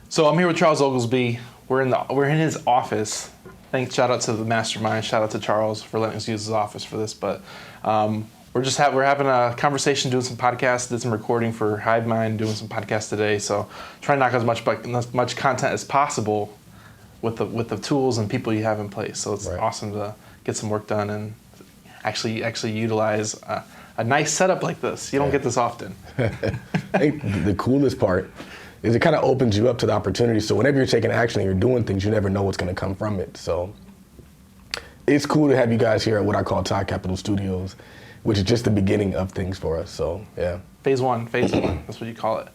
So I'm here with Charles Oglesby. We're in his office. Shout out to the mastermind. Shout out to Charles for letting us use his office for this. But we're having a conversation, doing some podcasts, did some recording for Hive Mind, doing some podcasts today. So trying to knock as much content as possible with the tools and people you have in place. So it's awesome to get some work done and actually utilize a nice setup like this. You don't get this often. I think the coolest part is it kind of opens you up to the opportunity. So whenever you're taking action and you're doing things, you never know what's going to come from it. So it's cool to have you guys here at what I call Tide Capital Studios, which is just the beginning of things for us. So yeah. Phase one. That's what you call it.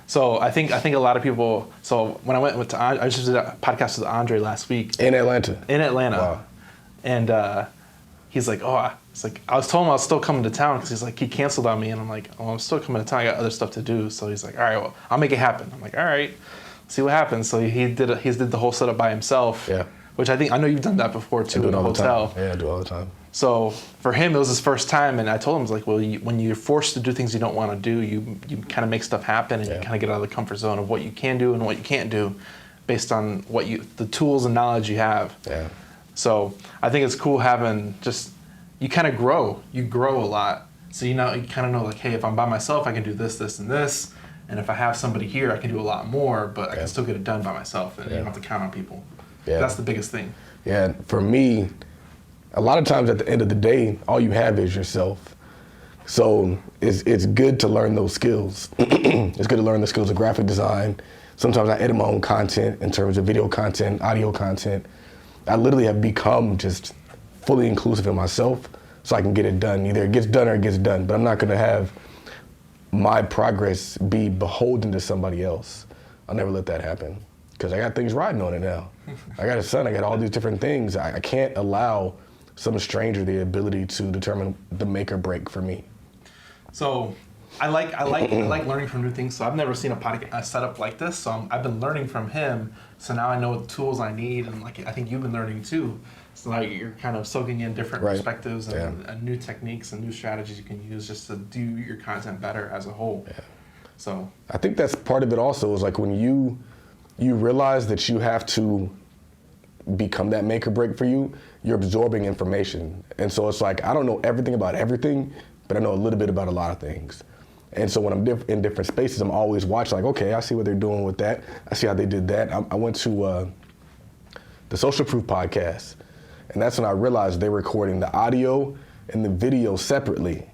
So I think a lot of people. So when I went to I just did a podcast with Andre last week in Atlanta. Wow. And he's like, it's like I was told him I was still coming to town because he's like he canceled on me, and I'm like, I'm still coming to town. I got other stuff to do. So he's like, all right, well, I'll make it happen. I'm like, all right, see what happens. So he did the whole setup by himself. Yeah. Which I know you've done that before too in a hotel. Yeah, I do all the time. So for him, it was his first time, and I told him, I was like, well, when you're forced to do things you don't want to do, you kind of make stuff happen, and you kind of get out of the comfort zone of what you can do and what you can't do, based on the tools and knowledge you have. Yeah. So I think it's cool having you kind of grow. You grow a lot, so you kind of know like, hey, if I'm by myself, I can do this, this, and this, and if I have somebody here, I can do a lot more, but I can still get it done by myself, and you don't have to count on people. Yeah. That's the biggest thing. Yeah, for me, a lot of times at the end of the day, all you have is yourself. So it's good to learn those skills. It's good to learn the skills of graphic design. Sometimes I edit my own content in terms of video content, audio content. I literally have become just fully inclusive in myself so I can get it done. Either it gets done or it gets done, but I'm not gonna have my progress be beholden to somebody else. I'll never let that happen because I got things riding on it now. I got a son, I got all these different things. I can't allow some stranger the ability to determine the make or break for me. So I like learning from new things. So I've never seen a setup like this. So I've been learning from him. So now I know what tools I need, and I think you've been learning too. So now you're kind of soaking in different perspectives and new techniques and new strategies you can use just to do your content better as a whole. Yeah. So I think that's part of it also is like when you realize that you have to become that make or break for you, you're absorbing information. And so it's like, I don't know everything about everything, but I know a little bit about a lot of things. And so when I'm in different spaces, I'm always watching like, okay, I see what they're doing with that. I see how they did that. I went to the Social Proof podcast, and that's when I realized they're recording the audio and the video separately.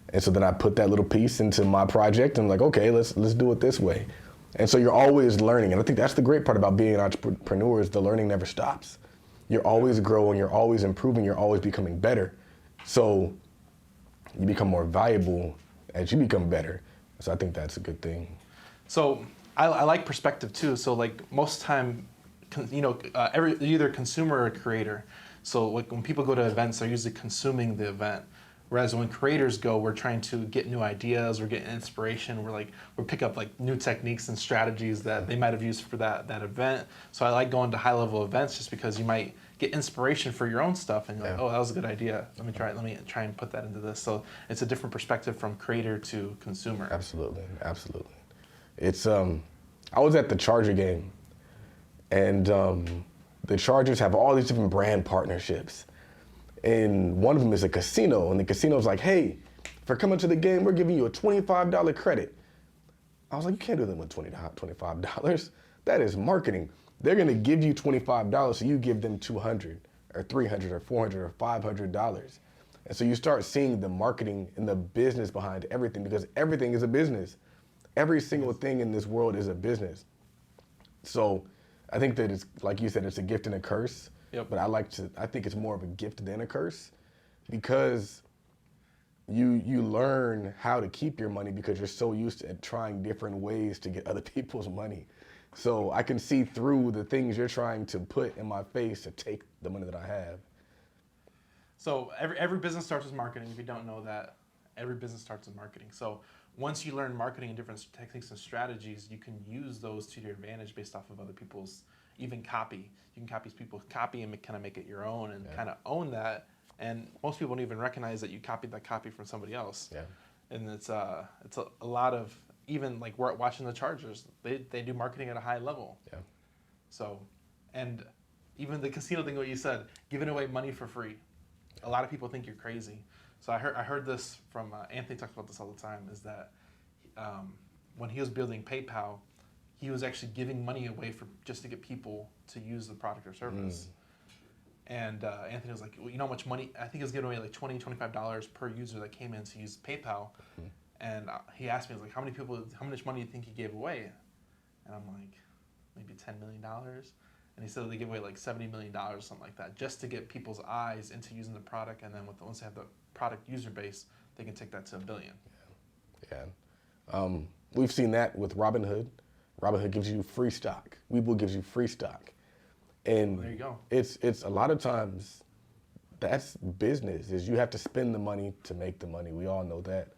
And so then I put that little piece into my project and like, okay, let's do it this way. And so you're always learning. And I think that's the great part about being an entrepreneur is the learning never stops. You're always growing, you're always improving, you're always becoming better. So you become more valuable as you become better. So I think that's a good thing. So I like perspective too. So like most time, you're either a consumer or a creator. So like when people go to events, they're usually consuming the event. Whereas when creators go, we're trying to get new ideas, we're getting inspiration, we pick up like new techniques and strategies that they might have used for that event. So I like going to high level events just because you might get inspiration for your own stuff and you're like, oh, that was a good idea. Let me try and put that into this. So it's a different perspective from creator to consumer. Absolutely. It's I was at the Charger game, and the Chargers have all these different brand partnerships. And one of them is a casino, and the casino's like, hey, for coming to the game, we're giving you a $25 credit. I was like, you can't do that with $25. That is marketing. They're gonna give you $25, so you give them $200 or $300 or $400 or $500. And so you start seeing the marketing and the business behind everything, because everything is a business. Every single thing in this world is a business. So I think that it's, like you said, it's a gift and a curse. Yep. But I think it's more of a gift than a curse, because you learn how to keep your money because you're so used to trying different ways to get other people's money. So I can see through the things you're trying to put in my face to take the money that I have. So every business starts with marketing. If you don't know that, every business starts with marketing. So once you learn marketing and different techniques and strategies, you can use those to your advantage based off of other people's even copy. You can copy people's copy and kind of make it your own and kind of own that. And most people don't even recognize that you copied that copy from somebody else. Yeah. And it's a lot of even like we're watching the Chargers, they do marketing at a high level. Yeah. So, and even the casino thing, what you said, giving away money for free. A lot of people think you're crazy. So I heard this from Anthony talks about this all the time. Is that when he was building PayPal, he was actually giving money away for just to get people to use the product or service. And Anthony was like, well, you know how much money? I think he was giving away like $20, $25 per user that came in to use PayPal. And he asked me, he was like, how much money do you think he gave away? And I'm like, maybe $10 million. And he said they give away like $70 million or something like that, just to get people's eyes into using the product. And then once they have the product user base, they can take that to $1 billion. Yeah. We've seen that with Robinhood. Robinhood gives you free stock. Webull gives you free stock. And there you go. It's a lot of times that's business, is you have to spend the money to make the money. We all know that.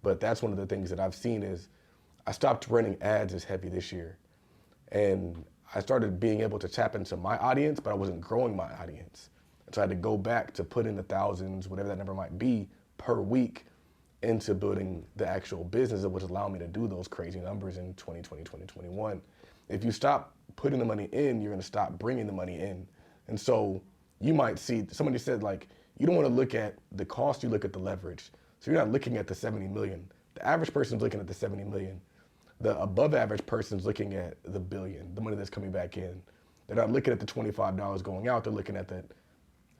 But that's one of the things that I've seen is I stopped running ads as heavy this year. And I started being able to tap into my audience, but I wasn't growing my audience. And so I had to go back to put in the thousands, whatever that number might be, per week into building the actual business that would allow me to do those crazy numbers in 2020, 2021. If you stop putting the money in, you're going to stop bringing the money in. And so you might see, somebody said, like, you don't want to look at the cost, you look at the leverage. So you're not looking at the 70 million. The average person's looking at the 70 million. The above average person's looking at the billion, the money that's coming back in. They're not looking at the $25 going out, they're looking at the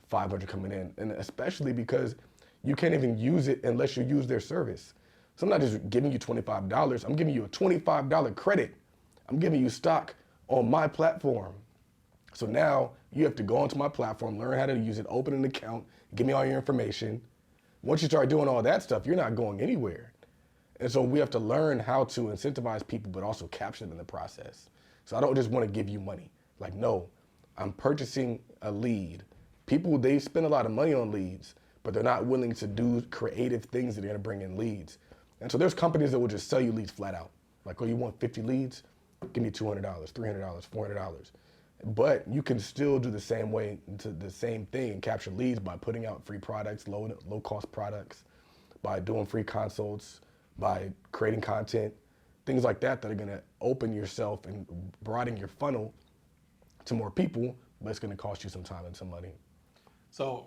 500 coming in. And especially because you can't even use it unless you use their service. So I'm not just giving you $25, I'm giving you a $25 credit. I'm giving you stock on my platform. So now you have to go onto my platform, learn how to use it, open an account, give me all your information. Once you start doing all that stuff, you're not going anywhere. And so we have to learn how to incentivize people, but also capture them in the process. So I don't just want to give you money. Like, no, I'm purchasing a lead. People, they spend a lot of money on leads, but they're not willing to do creative things that are going to bring in leads. And so there's companies that will just sell you leads flat out. Like, oh, you want 50 leads? Give me $200, $300, $400. But you can still do the same way, to the same thing, and capture leads by putting out free products, low cost products, by doing free consults, by creating content, things like that that are going to open yourself and broaden your funnel to more people, but it's going to cost you some time and some money. So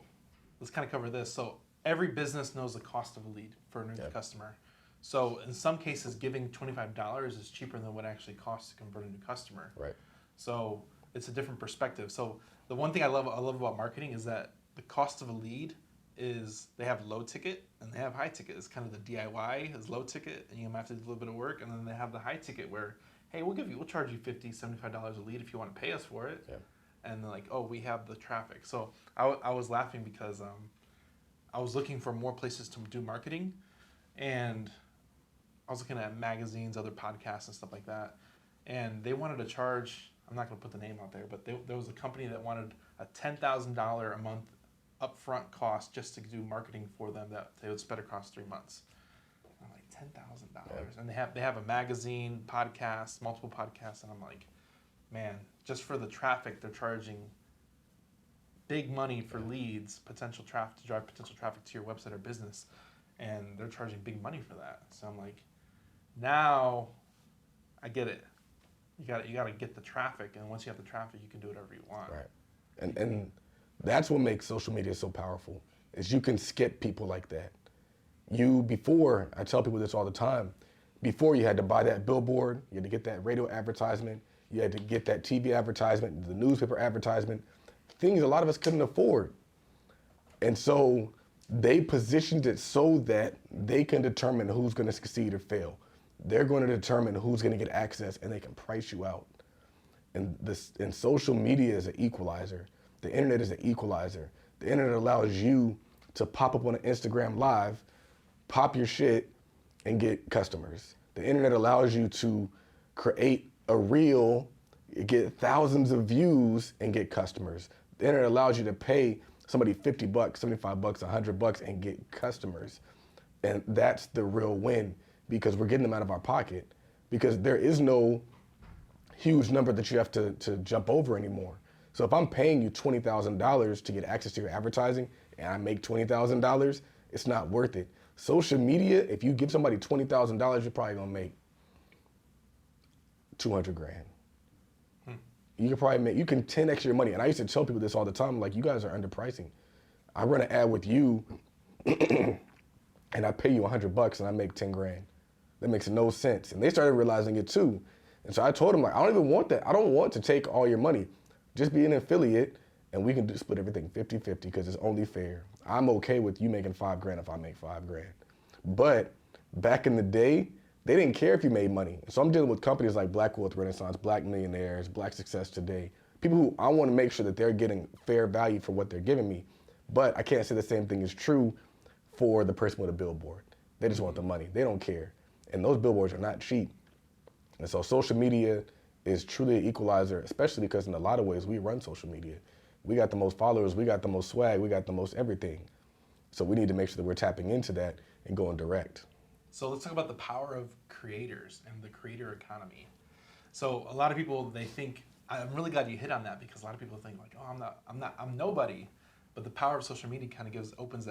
let's kind of cover this. So every business knows the cost of a lead for a new customer. So in some cases, giving $25 is cheaper than what it actually costs to convert a new customer. Right. So it's a different perspective. So the one thing I love about marketing is that the cost of a lead is they have low ticket and they have high ticket. It's kind of the DIY is low ticket and you have to do a little bit of work, and then they have the high ticket where, hey, we'll charge you $50, $75 a lead if you want to pay us for it. Yeah. And they're like, oh, we have the traffic. So I was laughing because I was looking for more places to do marketing, and I was looking at magazines, other podcasts and stuff like that. And they wanted to charge, I'm not going to put the name out there, but there was a company that wanted a $10,000 a month upfront cost just to do marketing for them that they would spread across 3 months. And I'm like, $10,000. Yeah. And they have a magazine, podcast, multiple podcasts, and I'm like, man, just for the traffic, they're charging big money for leads, potential traffic, to drive potential traffic to your website or business, and they're charging big money for that. So I'm like, now I get it. You got to get the traffic, and once you have the traffic, you can do whatever you want. Right. And that's what makes social media so powerful, is you can skip people like that. Before, I tell people this all the time, before you had to buy that billboard, you had to get that radio advertisement, you had to get that TV advertisement, the newspaper advertisement, things a lot of us couldn't afford. And so they positioned it so that they can determine who's going to succeed or fail. They're going to determine who's going to get access, and they can price you out. And social media is an equalizer. The internet is an equalizer. The internet allows you to pop up on an Instagram live, pop your shit, and get customers. The internet allows you to create a reel, get thousands of views, and get customers. The internet allows you to pay somebody $50, $75, $100 and get customers. And that's the real win, because we're getting them out of our pocket, because there is no huge number that you have to jump over anymore. So if I'm paying you $20,000 to get access to your advertising and I make $20,000, it's not worth it. Social media, if you give somebody $20,000, you're probably gonna make 200 grand. You can 10x your money. And I used to tell people this all the time, like, you guys are underpricing. I run an ad with you and I pay you $100 and I make 10 grand. That makes no sense. And they started realizing it too. And so I told them, like, I don't even want that. I don't want to take all your money. Just be an affiliate and we can split everything 50-50 because it's only fair. I'm okay with you making 5 grand if I make 5 grand. But back in the day, they didn't care if you made money. So I'm dealing with companies like Black Wealth Renaissance, Black Millionaires, Black Success Today, people who I want to make sure that they're getting fair value for what they're giving me. But I can't say the same thing is true for the person with a billboard. They just want the money. They don't care. And those billboards are not cheap. And so social media is truly an equalizer, especially because in a lot of ways we run social media. We got the most followers, we got the most swag, we got the most everything. So we need to make sure that we're tapping into that and going direct. So let's talk about the power of creators and the creator economy. So a lot of people, they think, I'm really glad you hit on that because a lot of people think like, oh, I'm nobody. But the power of social media kind of opens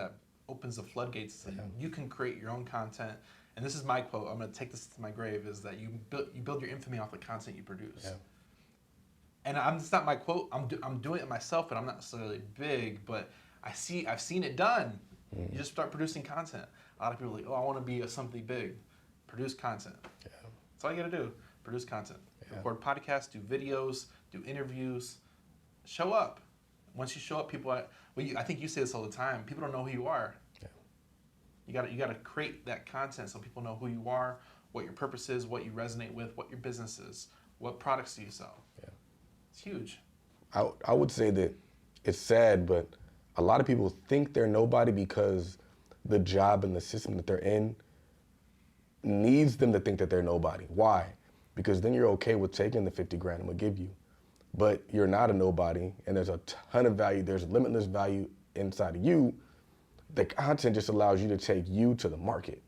the floodgates. So you can create your own content. And this is my quote. I'm going to take this to my grave: is that you build your infamy off the content you produce. Yeah. And it's not my quote. I'm doing it myself, but I'm not necessarily big. But I've seen it done. You just start producing content. A lot of people are like, oh, I want to be something big. Produce content. Yeah. That's all you got to do. Produce content. Yeah. Record podcasts, do videos, do interviews. Show up. Once you show up, people, I think you say this all the time, people don't know who you are. Yeah. You got to create that content so people know who you are, what your purpose is, what you resonate with, what your business is, what products do you sell. Yeah. It's huge. I would say that it's sad, but a lot of people think they're nobody because the job and the system that they're in needs them to think that they're nobody. Why? Because then you're okay with taking the 50 grand I'm gonna give you. But you're not a nobody, and there's a ton of value, there's limitless value inside of you. The content just allows you to take you to the market.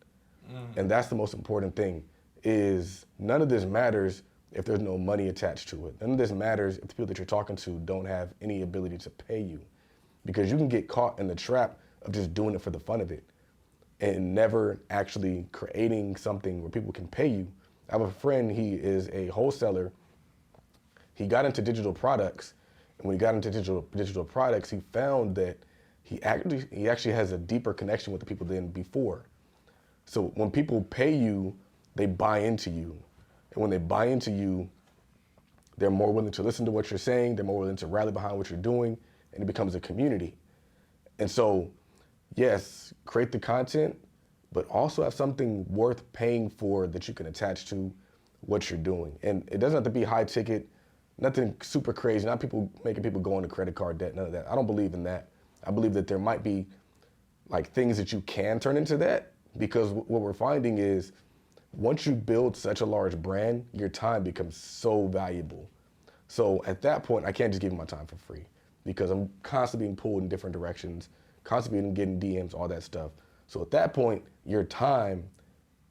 And that's the most important thing, is none of this matters if there's no money attached to it. None of this matters if the people that you're talking to don't have any ability to pay you. Because you can get caught in the trap of just doing it for the fun of it and never actually creating something where people can pay you. I have a friend, he is a wholesaler. He got into digital products, and when he got into digital products, he found that he actually has a deeper connection with the people than before. So when people pay you, they buy into you. And when they buy into you, they're more willing to listen to what you're saying, they're more willing to rally behind what you're doing, and it becomes a community. And so, yes, create the content, but also have something worth paying for that you can attach to what you're doing. And it doesn't have to be high ticket, nothing super crazy, not people making people go into credit card debt, none of that. I don't believe in that. I believe that there might be like things that you can turn into that, because what we're finding is once you build such a large brand, your time becomes so valuable. So at that point, I can't just give you my time for free because I'm constantly being pulled in different directions, constantly getting DMs, all that stuff. So at that point, your time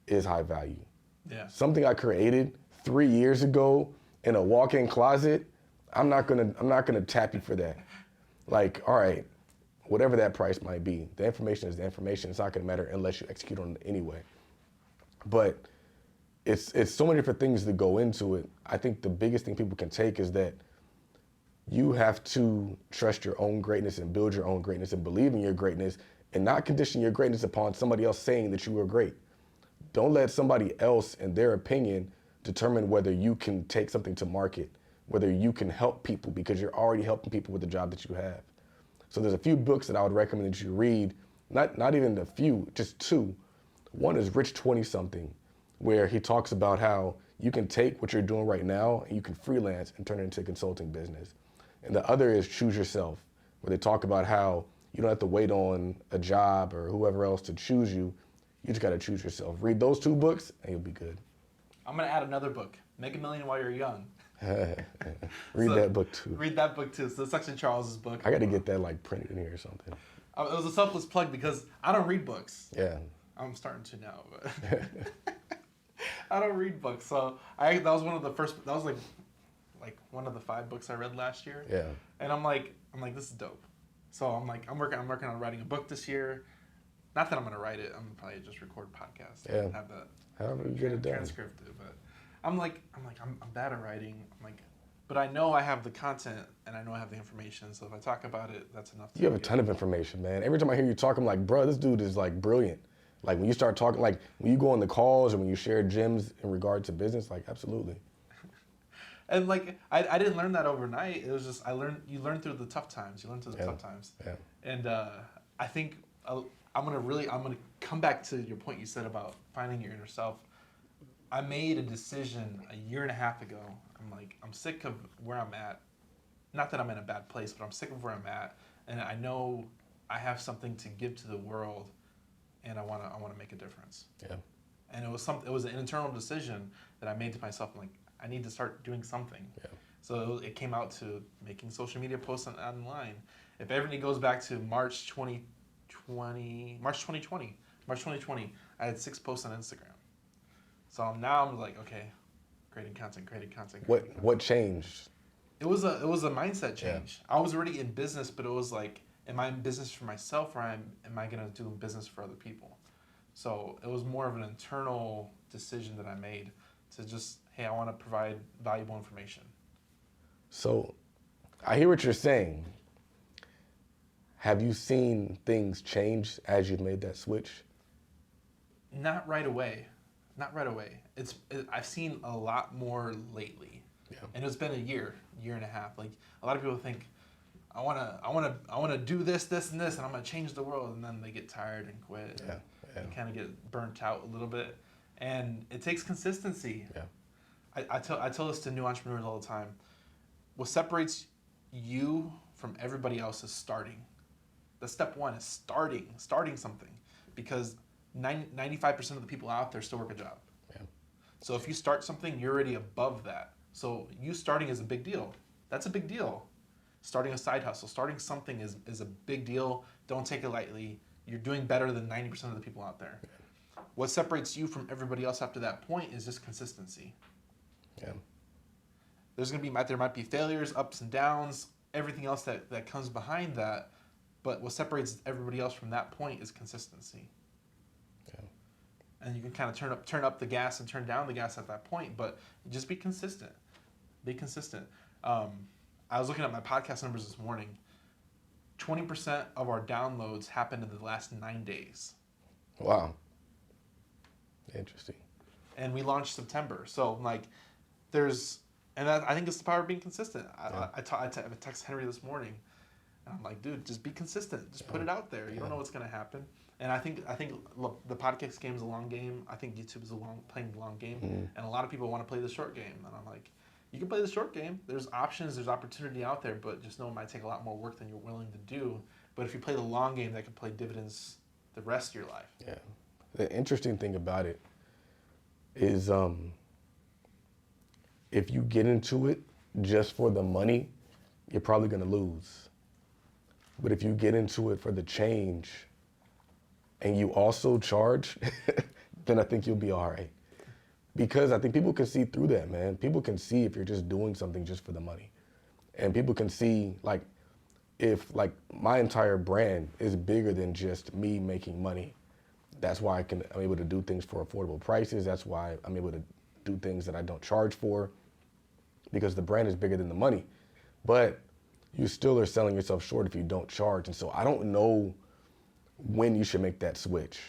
is high value. Yeah. Something I created 3 years ago in a walk-in closet, I'm not gonna tap you for that. Like, all right, whatever that price might be, the information is the information. It's not gonna matter unless you execute on it anyway. But it's so many different things that go into it. I think the biggest thing people can take is that you have to trust your own greatness and build your own greatness and believe in your greatness and not condition your greatness upon somebody else saying that you are great. Don't let somebody else and their opinion determine whether you can take something to market, whether you can help people, because you're already helping people with the job that you have. So there's a few books that I would recommend that you read, not even a few, just two. One is Rich 20-something, where he talks about how you can take what you're doing right now and you can freelance and turn it into a consulting business. And the other is Choose Yourself, where they talk about how you don't have to wait on a job or whoever else to choose you. You just got to choose yourself. Read those two books and you'll be good. I'm going to add another book, Make a Million While You're Young. Read that book too. Read that book too. So it's actually Charles's book. I got to get that like printed in here or something. It was a selfless plug because I don't read books. Yeah. I'm starting to now, but I don't read books. So that was one of the first. That was like one of the 5 books I read last year. Yeah. And I'm like, this is dope. So I'm working on writing a book this year. Not that I'm gonna write it. I'm probably just record podcasts. Yeah. Have that. However you get it done. Transcript it, but I'm bad at writing. I'm like, but I know I have the content and I know I have the information. So if I talk about it, that's enough. You have a ton of information, man. Every time I hear you talk, I'm like, bro, this dude is like brilliant. Like when you start talking, like when you go on the calls or when you share gems in regard to business, like absolutely. And like I didn't learn that overnight. It was just you learn through the tough times. You learn through the tough times. Yeah. And I think I'm gonna come back to your point you said about finding your inner self. I made a decision a year and a half ago. I'm sick of where I'm at. Not that I'm in a bad place, but I'm sick of where I'm at, and I know I have something to give to the world, and I wanna make a difference. Yeah. And it was an internal decision that I made to myself. I'm like, I need to start doing something. Yeah. So it came out to making social media posts online. If everything goes back to March 2020, I had 6 posts on Instagram. So now I'm like, okay, creating content. What changed? It was a mindset change. I was already in business, but it was like, am I in business for myself, or am I gonna do business for other people? So it was more of an internal decision that I made to just, hey, I want to provide valuable information. So I hear what you're saying. Have you seen things change as you've made that switch? Not right away. I've seen a lot more lately. Yeah. And it's been a year and a half. Like a lot of people think, I wanna do this, and this, and I'm gonna change the world, and then they get tired and quit. Yeah. And kind of get burnt out a little bit. And it takes consistency. Yeah. I tell this to new entrepreneurs all the time. What separates you from everybody else is starting. That's step one, is starting something. Because 95% of the people out there still work a job. Yeah. So if you start something, you're already above that. So you starting is a big deal. That's a big deal. Starting a side hustle, starting something is a big deal. Don't take it lightly. You're doing better than 90% of the people out there. Yeah. What separates you from everybody else after that point is just consistency. Yeah. There might be failures, ups and downs, everything else that comes behind that, but what separates everybody else from that point is consistency. Yeah. And you can kind of turn up the gas and turn down the gas at that point, but just be consistent. Be consistent. I was looking at my podcast numbers this morning. 20% of our downloads happened in the last 9 days. Wow. Interesting. And we launched September. So like I think it's the power of being consistent. I text Henry this morning, and I'm like, dude, just be consistent. Just put it out there. You don't know what's going to happen. And I think look, the podcast game is a long game. I think YouTube is playing the long game. And a lot of people want to play the short game. And I'm like, you can play the short game. There's options, there's opportunity out there, but just know it might take a lot more work than you're willing to do. But if you play the long game, that can play dividends the rest of your life. Yeah. The interesting thing about it is if you get into it just for the money, you're probably going to lose. But if you get into it for the change and you also charge, then I think you'll be all right. Because I think people can see through that, man. People can see if you're just doing something just for the money. And people can see, like, if, like, my entire brand is bigger than just me making money. That's why I'm able to do things for affordable prices. That's why I'm able to do things that I don't charge for, because the brand is bigger than the money. But you still are selling yourself short if you don't charge. And so I don't know when you should make that switch.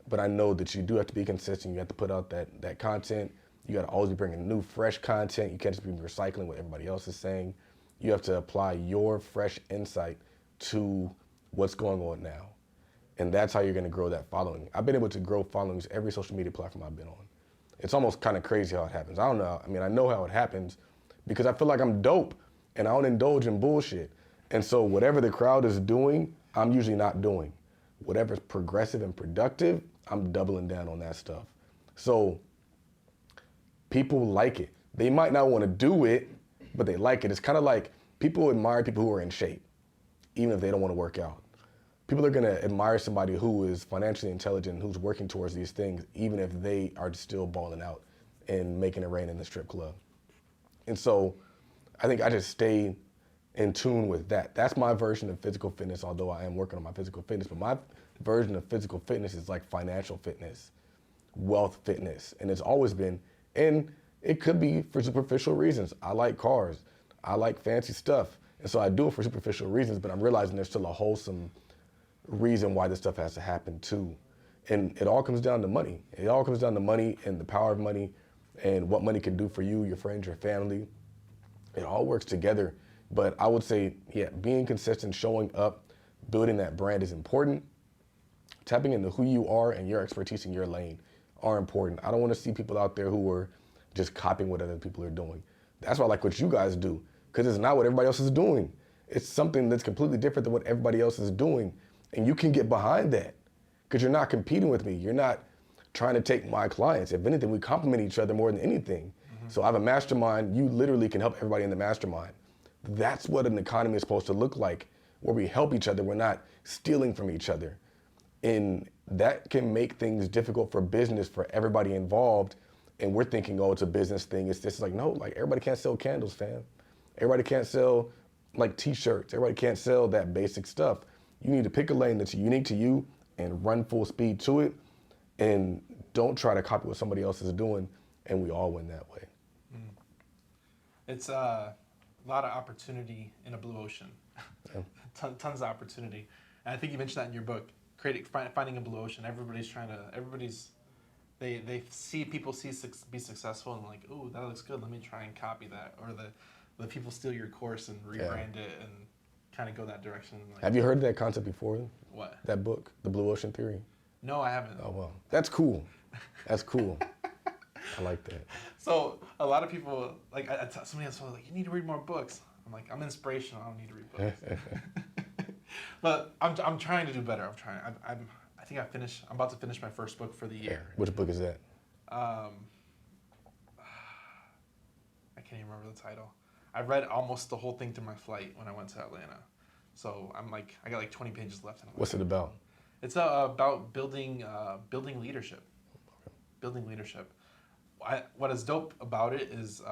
But I know that you do have to be consistent. You have to put out that content. You got to always be bringing new, fresh content. You can't just be recycling what everybody else is saying. You have to apply your fresh insight to what's going on now. And that's how you're going to grow that following. I've been able to grow followings every social media platform I've been on. It's almost kind of crazy how it happens. I don't know. I mean, I know how it happens because I feel like I'm dope and I don't indulge in bullshit. And so whatever the crowd is doing, I'm usually not doing. Whatever's progressive and productive, I'm doubling down on that stuff. So people like it. They might not want to do it, but they like it. It's kind of like people admire people who are in shape, even if they don't want to work out. People are going to admire somebody who is financially intelligent, who's working towards these things, even if they are still balling out and making it rain in the strip club. And so I think I just stay in tune with that. That's my version of physical fitness, although I am working on my physical fitness. But my version of physical fitness is like financial fitness, wealth fitness. And it's always been, and It could be for superficial reasons. I like cars. I like fancy stuff. And so I do it for superficial reasons, but I'm realizing there's still a wholesome reason why this stuff has to happen too. And it all comes down to money. It all comes down to money and the power of money and what money can do for you, your friends, your family. It all works together. But I would say, yeah, being consistent, showing up, building that brand is important. Tapping into who you are and your expertise in your lane are important. I don't want to see people out there who are just copying what other people are doing. That's why I like what you guys do, because it's not what everybody else is doing. It's something that's completely different than what everybody else is doing. And you can get behind that because you're not competing with me. You're not trying to take my clients. If anything, we complement each other more than anything. So I have a mastermind. You literally can help everybody in the mastermind. That's what an economy is supposed to look like, where we help each other. We're not stealing from each other. And that can make things difficult for business for everybody involved. And we're thinking, oh, it's a business thing. It's just like, no, like everybody can't sell candles, fam. Everybody can't sell like t-shirts. Everybody can't sell that basic stuff. You need to pick a lane that's unique to you and run full speed to it. And don't try to copy what somebody else is doing. And we all win that way. It's a lot of opportunity in a blue ocean. Yeah. Tons of opportunity. And I think you mentioned that in your book, finding a blue ocean. They see people be successful and like, ooh, that looks good. Let me try and copy that. Or the people steal your course and rebrand it and kind of go that direction. Like, have you heard of that concept before? What? That book, The Blue Ocean Theory? No, I haven't. Oh, well, that's cool. That's cool. I like that. So a lot of people, like somebody else was like, you need to read more books. I'm like, I'm inspirational. I don't need to read books. But I'm trying to do better. I think I'm about to finish my first book for the year. Which book is that? I can't even remember the title. I read almost the whole thing through my flight when I went to Atlanta. So I got like 20 pages left. What's it about? It's about building leadership. Okay. Building leadership. What is dope about it is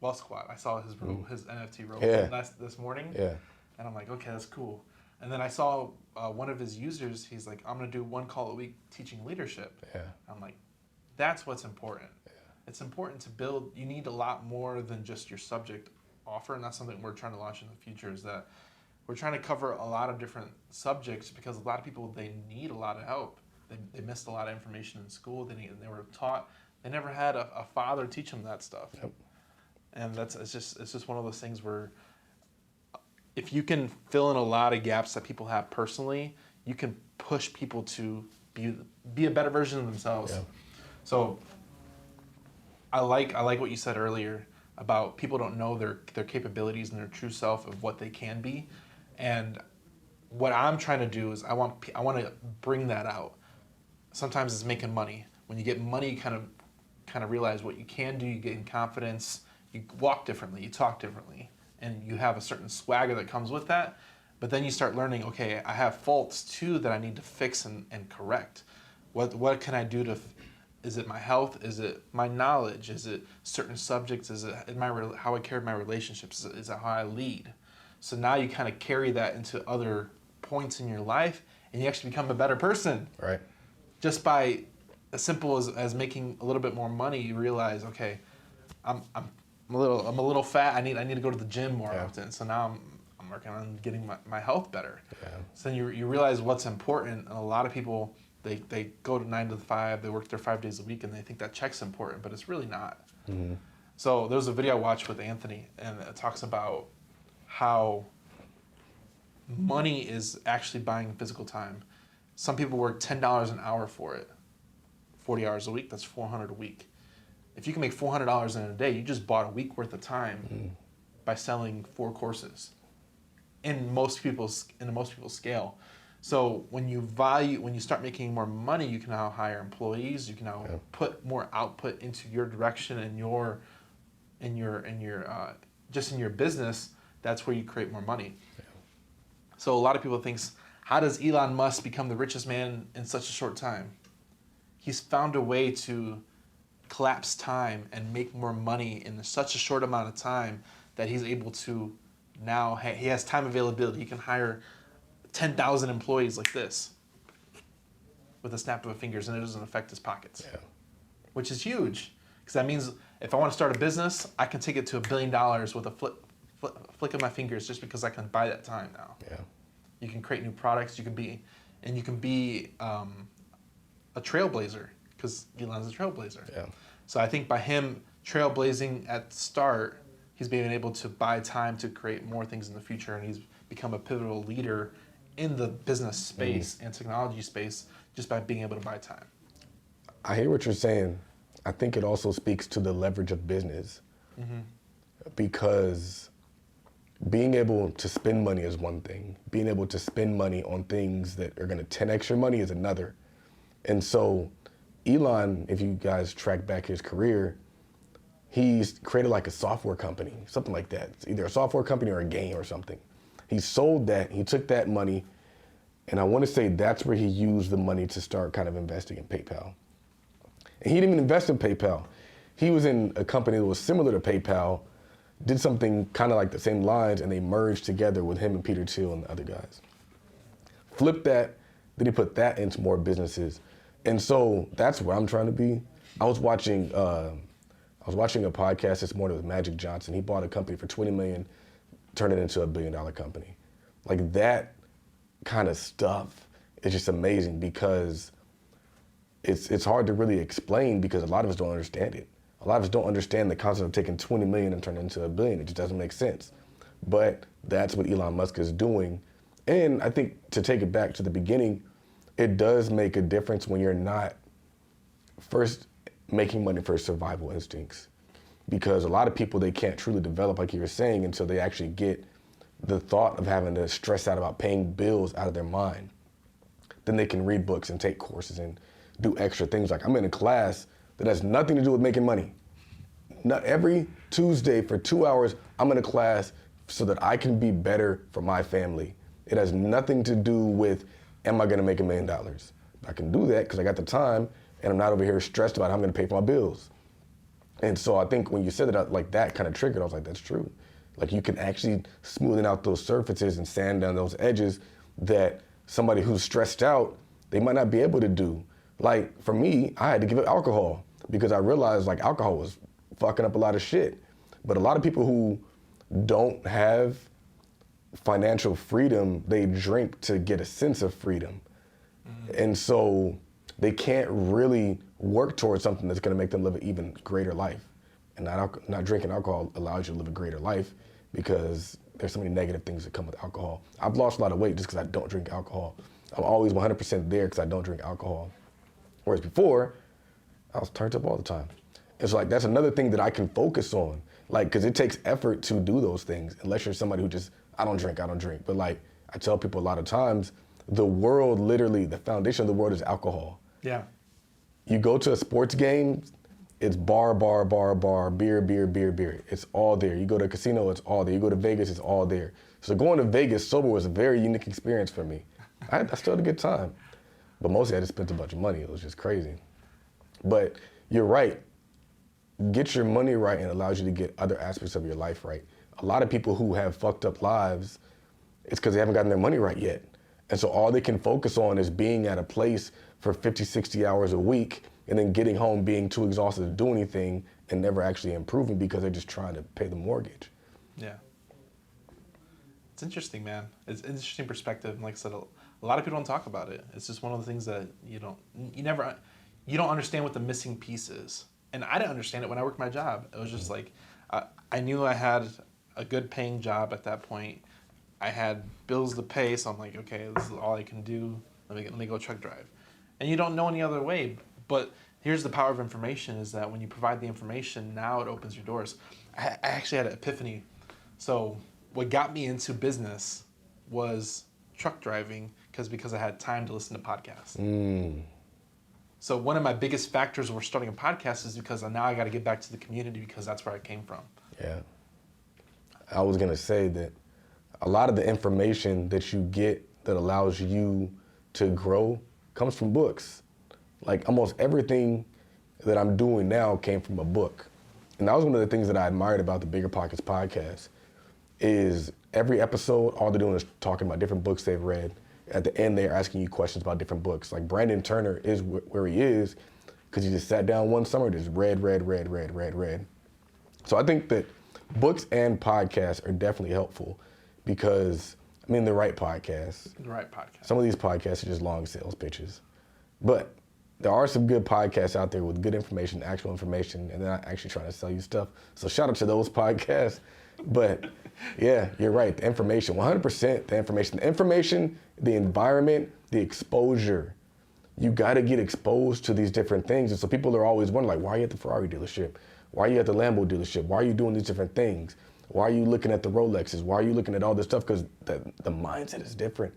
Wealth Squad. I saw his NFT rope this morning. Yeah. And I'm like, okay, that's cool. And then I saw one of his users. He's like, I'm gonna do one call a week teaching leadership. Yeah. I'm like, that's what's important. Yeah. It's important to build. You need a lot more than just your subject offer, and that's something we're trying to launch in the future. Is that we're trying to cover a lot of different subjects because a lot of people, they need a lot of help. They missed a lot of information in school. They were taught. They never had a father teach them that stuff. Yep. And it's just one of those things where if you can fill in a lot of gaps that people have personally, you can push people to be a better version of themselves. Yeah. So I like what you said earlier about people don't know their capabilities and their true self of what they can be. And what I'm trying to do is I want to bring that out. Sometimes it's making money. When you get money, you kind of realize what you can do. You gain confidence. You walk differently. You talk differently, and you have a certain swagger that comes with that. But then you start learning. Okay, I have faults too that I need to fix and correct. What can I do to? Is it my health? Is it my knowledge? Is it certain subjects? Is it how I carry my relationships? Is it how I lead? So now you kind of carry that into other points in your life, and you actually become a better person. Right. Just by as simple as making a little bit more money, you realize, okay, I'm a little fat. I need to go to the gym more often. So now I'm working on getting my health better. Yeah. So then you realize what's important. And a lot of people they go to 9 to 5. They work there 5 days a week, and they think that check's important, but it's really not. Mm-hmm. So there was a video I watched with Anthony, and it talks about how money is actually buying physical time. Some people work $10 an hour for it. 40 hours a week, that's $400 a week. If you can make $400 in a day, you just bought a week worth of time by selling 4 courses in most people's scale. So when you start making more money, you can now hire employees. You can now put more output into your direction and just in your business. That's where you create more money. Yeah. So a lot of people think, how does Elon Musk become the richest man in such a short time? He's found a way to collapse time and make more money in such a short amount of time that he's able to now, he has time availability. He can hire 10,000 employees like this with a snap of a fingers, and it doesn't affect his pockets, which is huge Because that means if I want to start a business, I can take it to $1 billion with a flick of my fingers, just because I can buy that time now. Yeah. You can create new products. You can be a trailblazer, because Elon's a trailblazer. Yeah. So I think by him trailblazing at the start, he's being able to buy time to create more things in the future, and he's become a pivotal leader in the business space and technology space just by being able to buy time. I hear what you're saying. I think it also speaks to the leverage of business, because being able to spend money is one thing. Being able to spend money on things that are going to 10x your money is another. And so Elon, if you guys track back his career, he's created like a software company, something like that. It's either a software company or a game or something. He sold that, he took that money, and I want to say that's where he used the money to start kind of investing in PayPal. And he didn't even invest in PayPal. He was in a company that was similar to PayPal, did something kind of like the same lines, and they merged together with him and Peter Thiel and the other guys. Flipped that, then he put that into more businesses. And so that's where I'm trying to be. I was watching a podcast this morning with Magic Johnson. He bought a company for $20 million, turned it into $1 billion company. Like that kind of stuff is just amazing, because it's hard to really explain, because a lot of us don't understand it. A lot of us don't understand the concept of taking 20 million and turning it into $1 billion. It just doesn't make sense. But that's what Elon Musk is doing. And I think, to take it back to the beginning, it does make a difference when you're not first making money for survival instincts. Because a lot of people, they can't truly develop, like you were saying, until they actually get the thought of having to stress out about paying bills out of their mind. Then they can read books and take courses and do extra things. Like, I'm in a class that has nothing to do with making money. Not every Tuesday for 2 hours, I'm in a class so that I can be better for my family. It has nothing to do with, am I gonna make $1 million? I can do that because I got the time, and I'm not over here stressed about how I'm gonna pay for my bills. And so I think when you said that, like, that kind of triggered, I was like, that's true. Like, you can actually smoothen out those surfaces and sand down those edges that somebody who's stressed out, they might not be able to do. Like, for me, I had to give up alcohol because I realized, like, alcohol was fucking up a lot of shit. But a lot of people who don't have financial freedom, they drink to get a sense of freedom. And so they can't really work towards something that's gonna make them live an even greater life. And not drinking alcohol allows you to live a greater life, because there's so many negative things that come with alcohol. I've lost a lot of weight just because I don't drink alcohol. I'm always 100% there because I don't drink alcohol. Whereas before, I was turned up all the time. It's like, that's another thing that I can focus on. Like, because it takes effort to do those things, unless you're somebody who just, I don't drink. But like, I tell people a lot of times, the world, literally, the foundation of the world is alcohol. Yeah. You go to a sports game, it's bar, beer. It's all there. You go to a casino, it's all there. You go to Vegas, it's all there. So going to Vegas sober was a very unique experience for me. I still had a good time. But mostly I just spent a bunch of money. It was just crazy. But you're right. Get your money right, and it allows you to get other aspects of your life right. A lot of people who have fucked up lives, it's because they haven't gotten their money right yet. And so all they can focus on is being at a place for 50, 60 hours a week, and then getting home being too exhausted to do anything and never actually improving because they're just trying to pay the mortgage. Yeah. It's interesting, man. It's an interesting perspective. And like I said, a lot of people don't talk about it. It's just one of the things that you don't understand what the missing piece is. And I didn't understand it when I worked my job. It was just like, I knew I had a good paying job at that point. I had bills to pay, so I'm like, okay, this is all I can do. Let me go truck drive. And you don't know any other way. But here's the power of information, is that when you provide the information, now it opens your doors. I actually had an epiphany. So what got me into business was truck driving, because I had time to listen to podcasts. So one of my biggest factors for starting a podcast is because now I got to get back to the community, because that's where I came from. Yeah. I was going to say that a lot of the information that you get that allows you to grow comes from books. Like, almost everything that I'm doing now came from a book. And that was one of the things that I admired about the Bigger Pockets podcast, is every episode, all they're doing is talking about different books they've read. At the end, they're asking you questions about different books. Like, Brandon Turner is where he is because you just sat down one summer, just read. So I think that books and podcasts are definitely helpful because, I mean, the right podcasts. The right podcast. Some of these podcasts are just long sales pitches. But there are some good podcasts out there with good information, actual information, and they're not actually trying to sell you stuff. So shout out to those podcasts. But yeah, you're right. The information, 100% the information, the environment, the exposure. You got to get exposed to these different things. And so people are always wondering, like, why are you at the Ferrari dealership? Why are you at the Lambo dealership? Why are you doing these different things? Why are you looking at the Rolexes? Why are you looking at all this stuff? Because the mindset is different.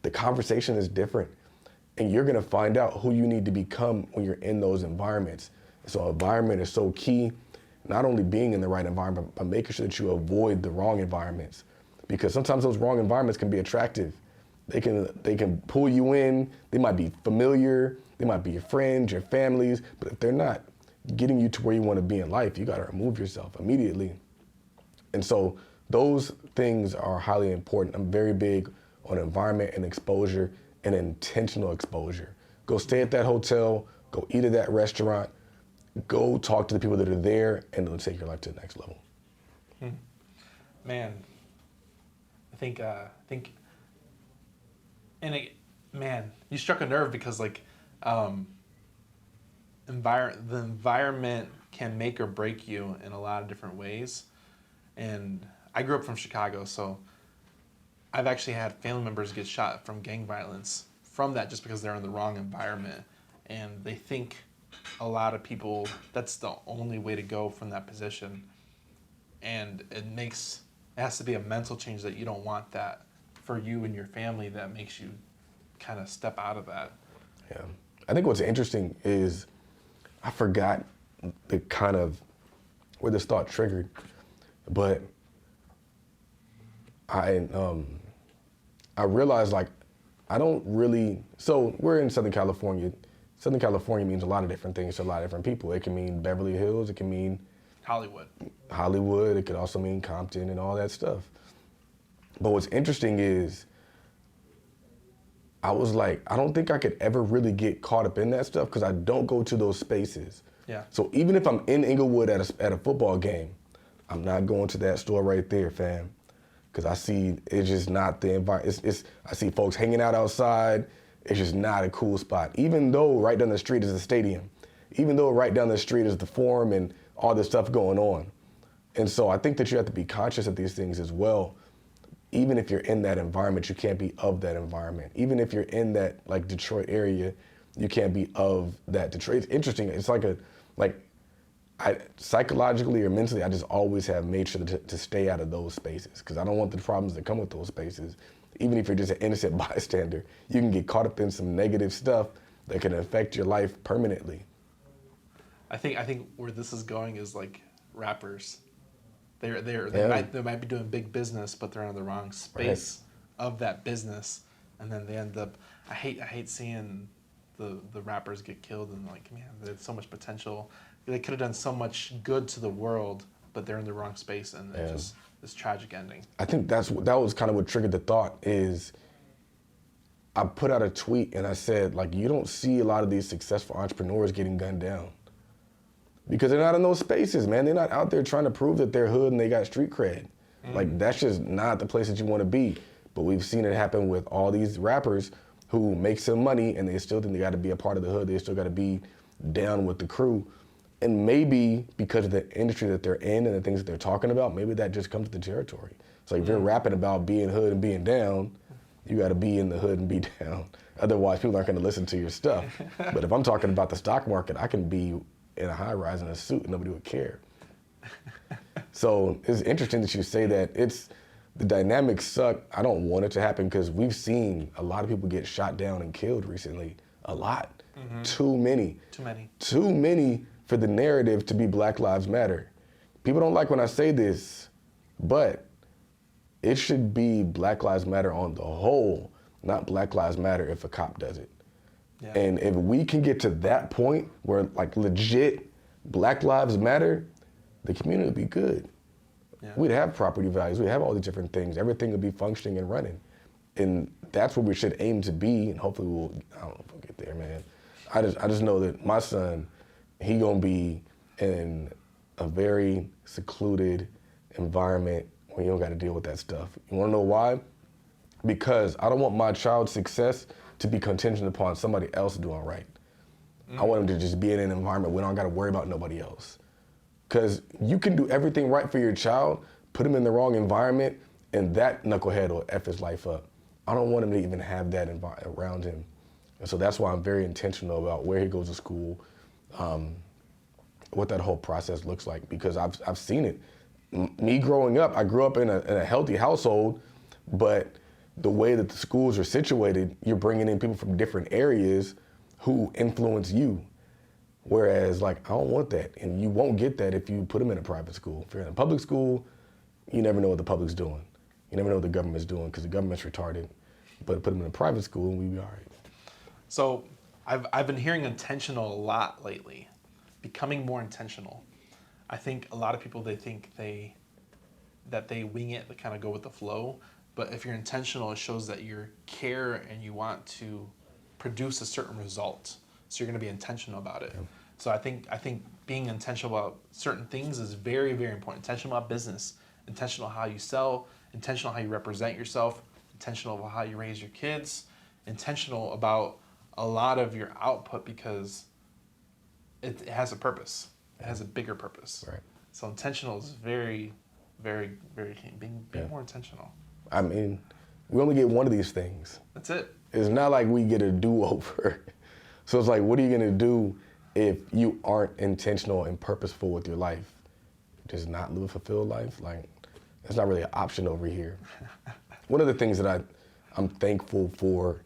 The conversation is different. And you're going to find out who you need to become when you're in those environments. So environment is so key, not only being in the right environment, but making sure that you avoid the wrong environments. Because sometimes those wrong environments can be attractive. They can pull you in. They might be familiar. They might be your friends, your families. But if they're not getting you to where you want to be in life, you got to remove yourself immediately. And so those things are highly important. I'm very big on environment and exposure and intentional exposure. Go stay at that hotel, go eat at that restaurant, go talk to the people that are there, and it'll take your life to the next level. Man, I think, man, you struck a nerve because like, the environment can make or break you in a lot of different ways. And I grew up from Chicago, so I've actually had family members get shot from gang violence from that just because they're in the wrong environment. And they think a lot of people, that's the only way to go from that position. And it has to be a mental change that you don't want that for you and your family that makes you kind of step out of that. Yeah. I think what's interesting is I forgot the kind of where this thought triggered, but I realized like I don't really, so we're in Southern California. Southern California means a lot of different things to a lot of different people. It can mean Beverly Hills, it can mean Hollywood, it could also mean Compton and all that stuff. But what's interesting is I was like, I don't think I could ever really get caught up in that stuff because I don't go to those spaces. Yeah. So even if I'm in Inglewood at a football game, I'm not going to that store right there, fam. Because I see it's just not the environment. I see folks hanging out outside. It's just not a cool spot. Even though right down the street is the stadium. Even though right down the street is the Forum and all this stuff going on. And so I think that you have to be conscious of these things as well. Even if you're in that environment, you can't be of that environment. Even if you're in that like Detroit area, you can't be of that Detroit. It's interesting. It's like I psychologically or mentally, I just always have made sure to stay out of those spaces because I don't want the problems that come with those spaces. Even if you're just an innocent bystander, you can get caught up in some negative stuff that can affect your life permanently. I think where this is going is like rappers. They might be doing big business, but they're in the wrong space of that business, and then they end up. I hate seeing the rappers get killed and like, man, there's so much potential. They could have done so much good to the world, but they're in the wrong space, and it's just this tragic ending. I think that was kind of what triggered the thought. Is I put out a tweet and I said like, you don't see a lot of these successful entrepreneurs getting gunned down. Because they're not in those spaces, man. They're not out there trying to prove that they're hood and they got street cred. Like, that's just not the place that you want to be. But we've seen it happen with all these rappers who make some money and they still think they got to be a part of the hood. They still got to be down with the crew. And maybe because of the industry that they're in and the things that they're talking about, maybe that just comes with the territory. So if you're rapping about being hood and being down, you got to be in the hood and be down. Otherwise, people aren't going to listen to your stuff. But if I'm talking about the stock market, I can be in a high rise in a suit and nobody would care. So it's interesting that you say that. The dynamics suck. I don't want it to happen because we've seen a lot of people get shot down and killed recently. A lot. Too many for the narrative to be Black Lives Matter. People don't like when I say this, but it should be Black Lives Matter on the whole, not Black Lives Matter if a cop does it. Yeah. And if we can get to that point where like legit Black Lives Matter, the community would be good. Yeah. We'd have property values, we'd have all these different things. Everything would be functioning and running. And that's what we should aim to be, and hopefully I don't know if we'll get there, man. I just know that my son he gonna be in a very secluded environment where you don't got to deal with that stuff. You want to know why? Because I don't want my child's success to be contingent upon somebody else doing right. I want him to just be in an environment where I don't got to worry about nobody else. Because you can do everything right for your child, put him in the wrong environment, and that knucklehead will F his life up. I don't want him to even have that around him. And so that's why I'm very intentional about where he goes to school, what that whole process looks like, because I've seen it. Me growing up, I grew up in a healthy household, but the way that the schools are situated, you're bringing in people from different areas who influence you. Whereas, like, I don't want that. And you won't get that if you put them in a private school. If you're in a public school, you never know what the public's doing. You never know what the government's doing because the government's retarded. But put them in a private school and we'd be all right. So I've been hearing intentional a lot lately, becoming more intentional. I think a lot of people, they think that they wing it, they kind of go with the flow. But if you're intentional, it shows that you care and you want to produce a certain result. So you're going to be intentional about it. Yeah. So I think being intentional about certain things is very, very important. Intentional about business, intentional how you sell, intentional how you represent yourself, intentional about how you raise your kids, intentional about a lot of your output because it has a purpose. It has a bigger purpose. Right. So intentional is very, very, very key. Being more intentional. I mean, we only get one of these things. That's it. It's not like we get a do-over. So it's like, what are you gonna do if you aren't intentional and purposeful with your life? Just not live a fulfilled life? Like, that's not really an option over here. One of the things that I'm thankful for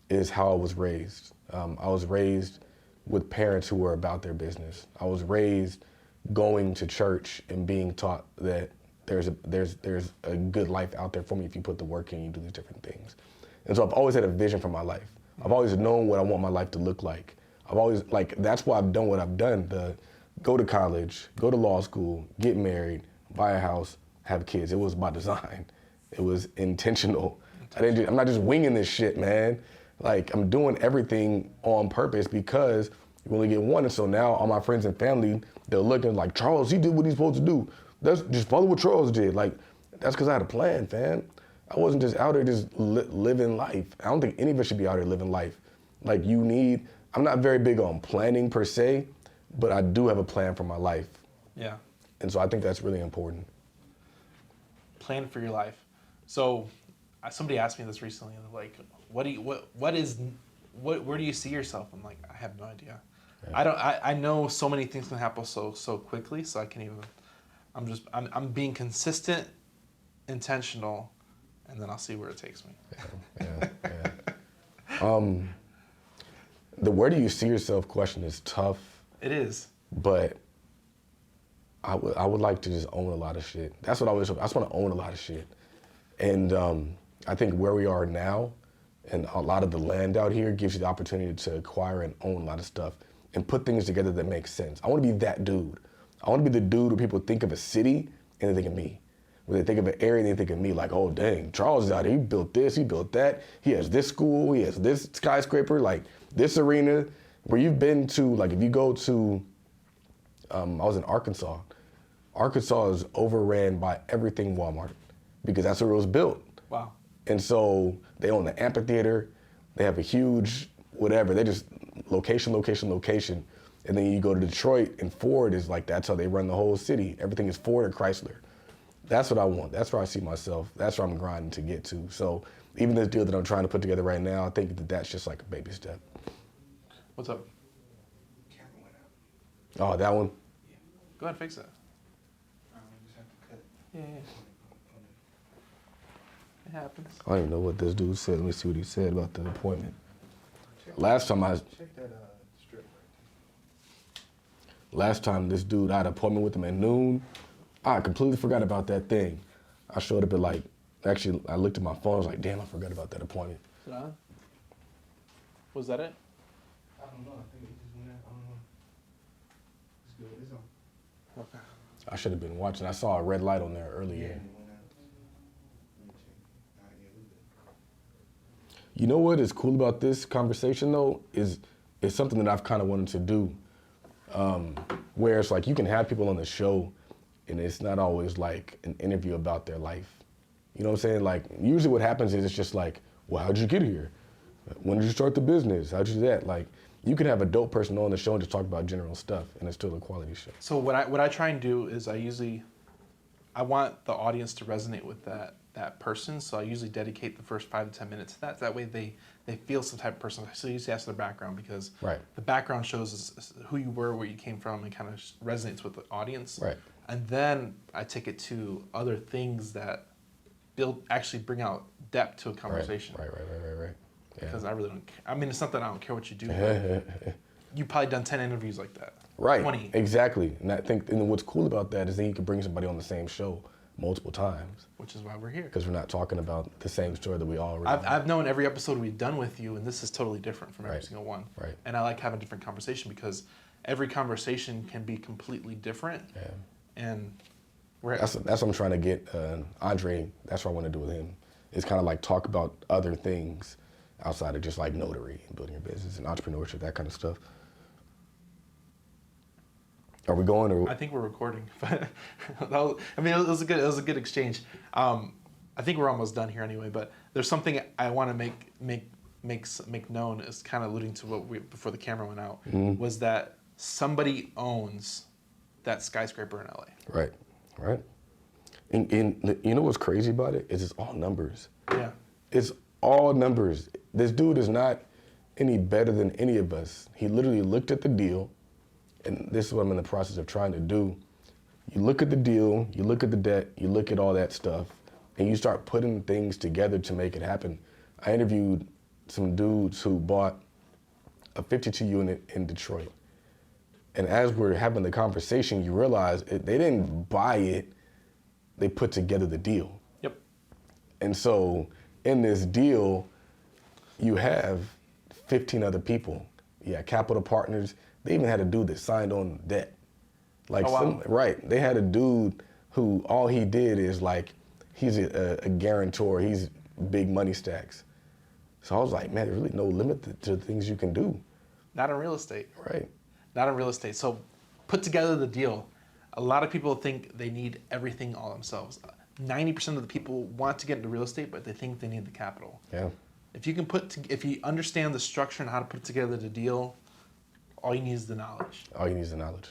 is how I was raised. I was raised with parents who were about their business. I was raised going to church and being taught that there's a good life out there for me if you put the work in, you do these different things. And so I've always had a vision for my life. I've always known what I want my life to look like. I've always, that's why I've done what I've done. Go to college, go to law school, get married, buy a house, have kids. It was by design. It was intentional. I'm not just winging this shit, man. Like, I'm doing everything on purpose because you only get one. And so now all my friends and family, they're looking like, Charles, he did what he's supposed to do. That's just follow what Charles did. Like, that's because I had a plan, fam. I wasn't just out there just living life. I don't think any of us should be out here living life. Like, I'm not very big on planning per se, but I do have a plan for my life. Yeah. And so I think that's really important. Plan for your life. So somebody asked me this recently, like, where do you see yourself? I'm like, I have no idea. Yeah. I know so many things can happen so quickly, so I can't even, I'm being consistent, intentional, and then I'll see where it takes me. Yeah. The where do you see yourself question is tough. It is. But I would like to just own a lot of shit. That's what I just want to own a lot of shit. And I think where we are now and a lot of the land out here gives you the opportunity to acquire and own a lot of stuff and put things together that make sense. I want to be that dude. I want to be the dude where people think of a city and they think of me. When they think of an area, they think of me like, oh, dang, Charles is out here. He built this, he built that. He has this school, he has this skyscraper, like this arena. Where you've been to, like if you go to, I was in Arkansas. Arkansas is overran by everything Walmart because that's where it was built. Wow. And so they own the amphitheater. They have a huge whatever. They just location. And then you go to Detroit and Ford is like, that's how they run the whole city. Everything is Ford or Chrysler. That's what I want. That's where I see myself. That's where I'm grinding to get to. So even this deal that I'm trying to put together right now, I think that that's just like a baby step. What's up? Camera went out. Oh, that one? Yeah. Go ahead and fix it. Just have to cut. Yeah. It happens. I don't even know what this dude said. Let me see what he said about the appointment. Last time Check that strip Last time this dude, I had an appointment with him at noon. I completely forgot about that thing. I showed up at actually, I looked at my phone, I was like, damn, I forgot about that appointment. Is it on? Was that it? I don't know. I think it just went out. I don't know. It's good. It's on. Okay. I should have been watching. I saw a red light on there Yeah, earlier. it went out. Let me check. All right, yeah, we good. You know what is cool about this conversation though, is something that I've kind of wanted to do. Where it's like you can have people on the show and it's not always like an interview about their life. You know what I'm saying? Like usually what happens is it's just like, well, how'd you get here? When did you start the business? How'd you do that? Like you can have a dope person on the show and just talk about general stuff and it's still a quality show. So what I try and do is I want the audience to resonate with that person. So I usually dedicate the first 5 to 10 minutes to that. That way they feel some type of person. So you usually ask their background because the background shows who you were, where you came from, and kind of resonates with the audience. Right. And then I take it to other things that actually bring out depth to a conversation. Right. Yeah. Because I really don't care. I mean, it's not that I don't care what you do. But you've probably done 10 interviews like that. Right. 20. Exactly. And I think, and what's cool about that is that you can bring somebody on the same show multiple times. Which is why we're here. Because we're not talking about the same story that we already I've known every episode we've done with you, and this is totally different from every Right. single one. Right. And I like having a different conversation because every conversation can be completely different. Yeah. And That's what I'm trying to get Andre. That's what I want to do with him. It's kind of like talk about other things outside of just like notary and building your business and entrepreneurship, that kind of stuff. Are we going? Or I think we're recording, but it was a good exchange. I think we're almost done here anyway. But there's something I want to make known, is kind of alluding to what we before the camera went out, was that somebody owns that skyscraper in LA. Right. And you know what's crazy about it is it's all numbers. Yeah. It's all numbers. This dude is not any better than any of us. He literally looked at the deal, and this is what I'm in the process of trying to do. You look at the deal, you look at the debt, you look at all that stuff, and you start putting things together to make it happen. I interviewed some dudes who bought a 52 unit in Detroit. And as we're having the conversation, you realize they didn't buy it, they put together the deal. Yep. And so in this deal, you have 15 other people. Yeah, capital partners. They even had a dude that signed on debt. Like, right. They had a dude who all he did is like, he's a guarantor. He's big money stacks. So I was like, man, there's really no limit to things you can do. Not in real estate. Right. Not in real estate. So put together the deal. A lot of people think they need everything all themselves. 90% of the people want to get into real estate, but they think they need the capital. Yeah. If you understand the structure and how to put together the deal, all you need is the knowledge. All you need is the knowledge.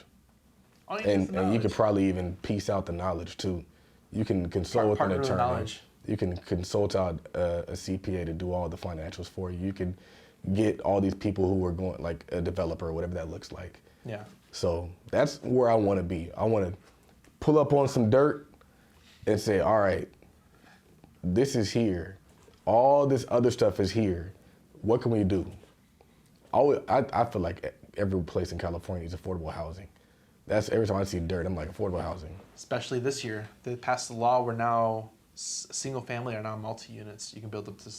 All you need is the knowledge. And you could probably even piece out the knowledge too. You can consult with an attorney. You can consult out a CPA to do all the financials for you. You can get all these people who are going, like a developer or whatever that looks like. Yeah. So that's where I want to be. I want to pull up on some dirt and say, all right, this is here. All this other stuff is here. What can we do? I feel like every place in California is affordable housing. That's every time I see dirt, I'm like, affordable housing. Especially this year. They passed the law where now single family are now multi-units. You can build up to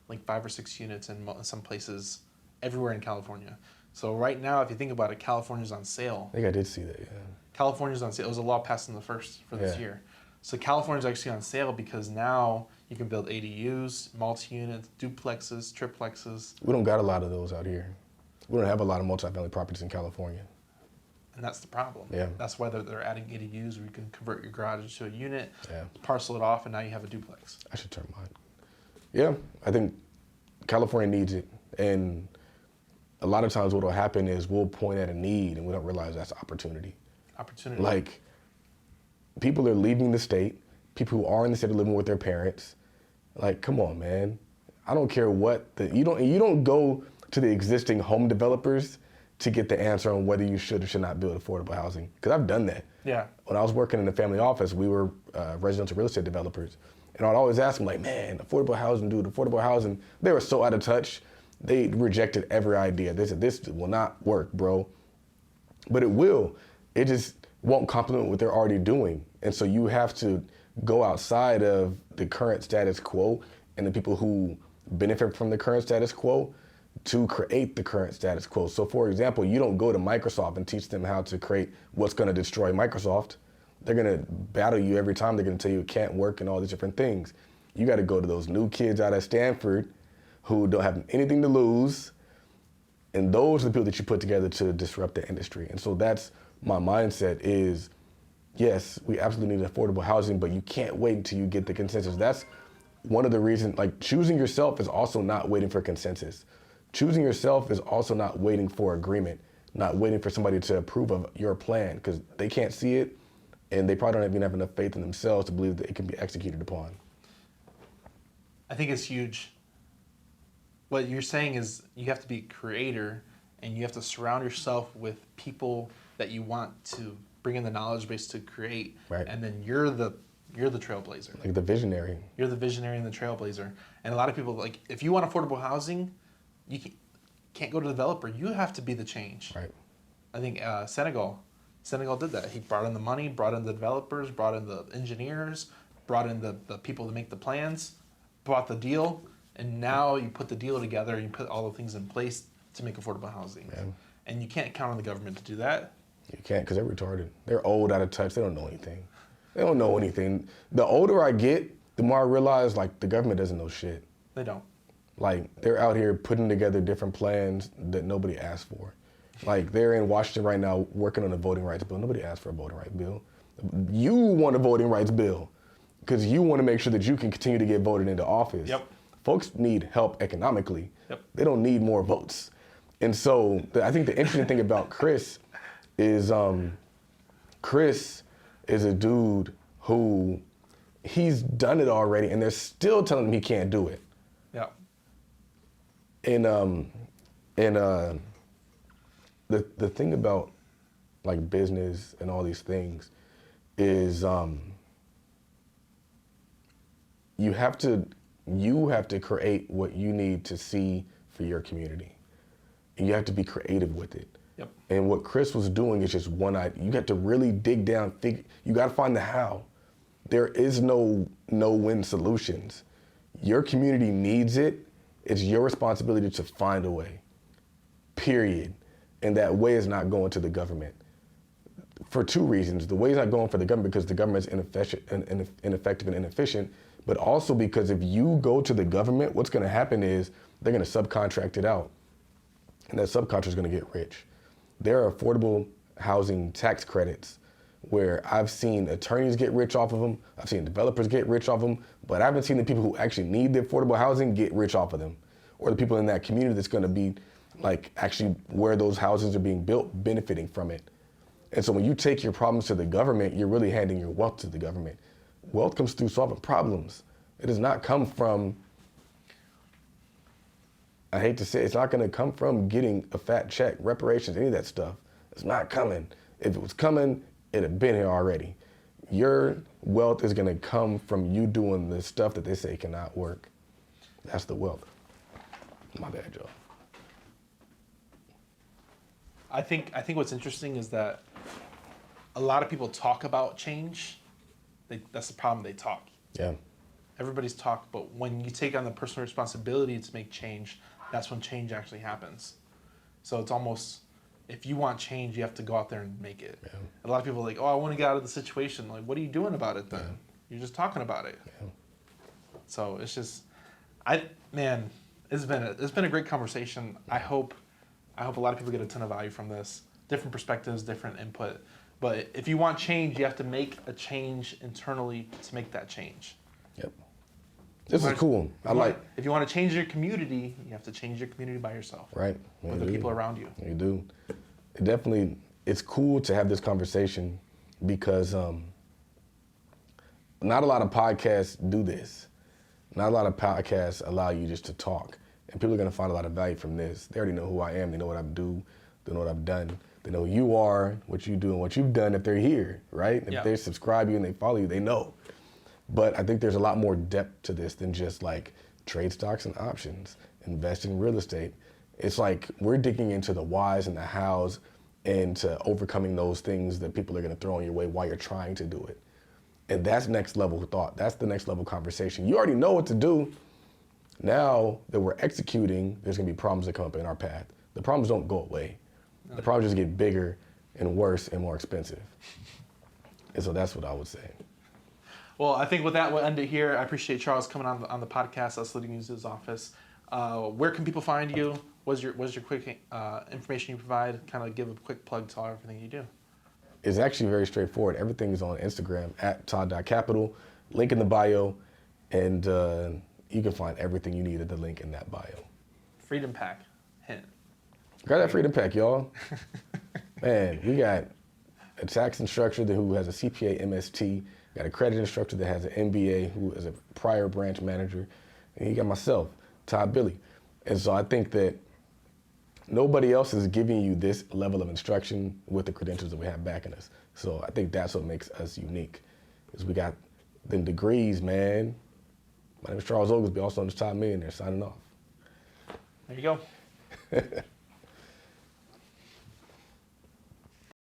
like 5 or 6 units in some places everywhere in California. So right now, if you think about it, California's on sale. I think I did see that, yeah. California's on sale. It was a law passed in the first for this year. So California's actually on sale because now you can build ADUs, multi-units, duplexes, triplexes. We don't got a lot of those out here. We don't have a lot of multifamily properties in California. And that's the problem. Yeah. That's why they're adding ADUs where you can convert your garage into a unit, Yeah. parcel it off, and now you have a duplex. I should turn mine. Yeah, I think California needs it. And a lot of times what will happen is we'll point at a need and we don't realize that's opportunity. Opportunity. Like, people are leaving the state. People who are in the state are living with their parents. Like, come on, man. I don't care what you don't go to the existing home developers to get the answer on whether you should or should not build affordable housing. Because I've done that. Yeah. When I was working in the family office, we were residential real estate developers. And I'd always ask them, like, man, affordable housing, dude, affordable housing. They were so out of touch. They rejected every idea. They said, this will not work, bro. But it will. It just won't complement what they're already doing. And so you have to go outside of the current status quo and the people who benefit from the current status quo to create the current status quo. So for example, you don't go to Microsoft and teach them how to create what's gonna destroy Microsoft. They're gonna battle you every time. They're gonna tell you it can't work and all these different things. You gotta go to those new kids out of Stanford who don't have anything to lose And those are the people that you put together to disrupt the industry. And so that's my mindset is, yes, we absolutely need affordable housing, but you can't wait until you get the consensus. That's one of the reasons, like choosing yourself is also not waiting for consensus. Choosing yourself is also not waiting for agreement, not waiting for somebody to approve of your plan, because they can't see it and they probably don't even have enough faith in themselves to believe that it can be executed upon. I think it's huge. What you're saying is you have to be a creator and you have to surround yourself with people that you want to bring in the knowledge base to create. Right. And then you're the trailblazer. Like the visionary. You're the visionary and the trailblazer. And a lot of people, like, if you want affordable housing, you can't go to the developer. You have to be the change. Right. I think Senegal did that. He brought in the money, brought in the developers, brought in the engineers, brought in the people to make the plans, bought the deal, and now you put the deal together and you put all the things in place to make affordable housing. Yeah. And you can't count on the government to do that. You can't, because they're retarded. They're old, out of touch. They don't know anything. They don't know anything. The older I get, the more I realize, like, the government doesn't know shit. They don't. Like, they're out here putting together different plans that nobody asked for. Like, they're in Washington right now working on a voting rights bill. Nobody asked for a voting rights bill. You want a voting rights bill because you want to make sure that you can continue to get voted into office. Yep. Folks need help economically. Yep. They don't need more votes. And so I think the interesting thing about Chris is Chris is a dude who he's done it already and they're still telling him he can't do it. Yeah. And the thing about like business and all these things is you have to create what you need to see for your community. And you have to be creative with it. Yep. And what Chris was doing is just one idea. You got to really dig down, you got to find the how. There is no win solutions. Your community needs it. It's your responsibility to find a way, period. And that way is not going to the government. For two reasons. The way is not going for the government because the government is ineffective and inefficient, but also because if you go to the government, what's going to happen is they're going to subcontract it out. And that subcontractor is going to get rich. There are affordable housing tax credits where I've seen attorneys get rich off of them, I've seen developers get rich off of them, but I haven't seen the people who actually need the affordable housing get rich off of them, or the people in that community that's going to be like actually where those houses are being built benefiting from it. And so when you take your problems to the government, you're really handing your wealth to the government. Wealth comes through solving problems. It does not come from, I hate to say it, it's not going to come from getting a fat check, reparations, any of that stuff. It's not coming. If it was coming, it'd have been here already. Your wealth is going to come from you doing the stuff that they say cannot work. That's the wealth. My bad, Joe. I think what's interesting is that a lot of people talk about change. That's the problem. They talk. Yeah. Everybody's talk, but when you take on the personal responsibility to make change, that's when change actually happens. So it's almost, if you want change, you have to go out there and make it. Yeah. A lot of people are like, oh, I want to get out of the situation. Like, what are you doing about it then? Yeah. You're just talking about it. Yeah. So it's just, it's been a great conversation. I hope a lot of people get a ton of value from this. Different perspectives, different input. But if you want change, you have to make a change internally to make that change. Yep. This is cool. If you want to change your community, you have to change your community by yourself. Right. With the people around you. You do. It's cool to have this conversation because not a lot of podcasts do this. Not a lot of podcasts allow you just to talk. And people are going to find a lot of value from this. They already know who I am. They know what I do. They know what I've done. They know who you are, what you do, and what you've done if they're here, right? If they subscribe you and they follow you, they know. But I think there's a lot more depth to this than just like trade stocks and options, invest in real estate. It's like we're digging into the whys and the hows and to overcoming those things that people are going to throw on your way while you're trying to do it. And that's next level thought. That's the next level conversation. You already know what to do. Now that we're executing, there's going to be problems that come up in our path. The problems don't go away. The problems just get bigger and worse and more expensive. And so that's what I would say. Well, I think with that, we'll end it here. I appreciate Charles coming on the podcast, us leading you to his office. Where can people find you? What's your quick information you provide? Kind of give a quick plug to everything you do. It's actually very straightforward. Everything is on Instagram at Todd.capital, link in the bio, and you can find everything you need at the link in that bio. Freedom Pack, hint. Grab that Freedom Pack, y'all. Man, we got a tax instructor who has a CPA MST, got a credit instructor that has an MBA who is a prior branch manager, and you got myself, Todd Billy. And so I think that nobody else is giving you this level of instruction with the credentials that we have backing us. So I think that's what makes us unique, is we got the degrees, man. My name is Charles Oglesby, also known as Todd Millionaire, signing off. There you go.